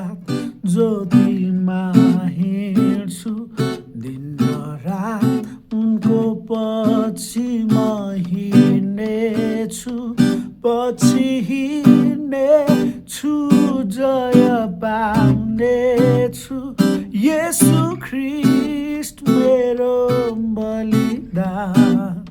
साथ ज्योतिमा हिँड्छु दिन र रात उनको पछि म हिँड्नेछु पछि हिँड्नेछु जय पाउनेछु येशू ख्रीष्ट मेरो बलिदान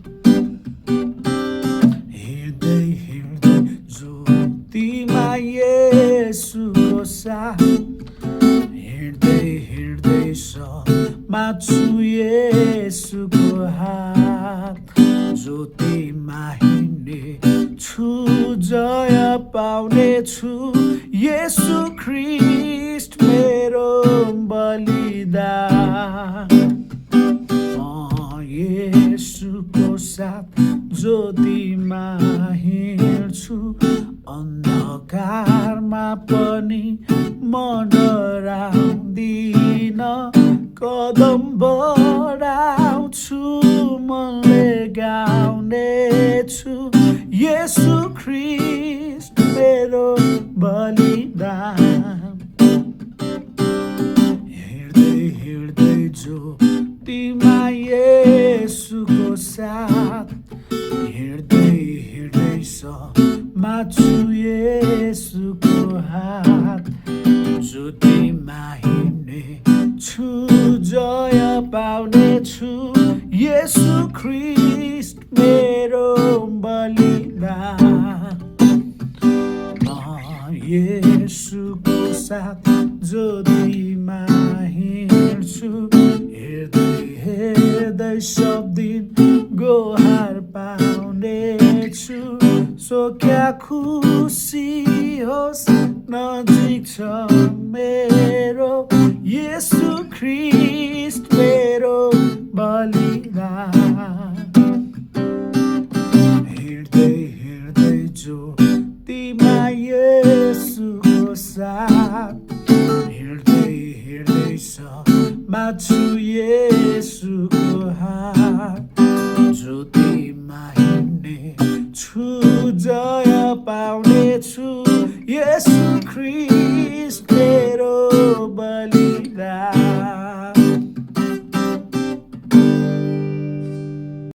हिँड्दै हिँड्दै ज्योतिमा येशूको साथ हिँड्दै हिँड्दै समात्छु येशूको हात ज्योतिमा हिँड्नेछु जय पाउनेछु येशू ख्रीष्ट मेरो बलिदान येशूको साथ ज्योतिमा हिँड्छु अन्धकारमा पनि म डराउँदिन कदम बढाउँछु मनले गाउनेछु येशू ख्रीष्ट मेरो बलिदान हिँड्दै हिँड्दै ज्योतिमा येशूको साथ हिँड्दै हिँड्दै समात्छु येशूको हात ज्योतिमा हिँड्नेछु जय पाउनेछु येशू ख्रीष्ट मेरो बलिदान येशूको साथ ज्योतिमा हिँड्छु हेर्दै हेर्दै सब दिन गोहार पाउनेछु सो क्या खुसी होस् नजिक छ मेरो येशू ख्रीष्ट मेरो बलिदान हिँड्दै हिँड्दै ज्योतिमा येशूको साथ हिँड्दै हिँड्दै समात्छु येशूको हात ज्योतिमा हिँड्नेछु जय पाउनेछु येशू ख्रीष्ट मेरो बलिदान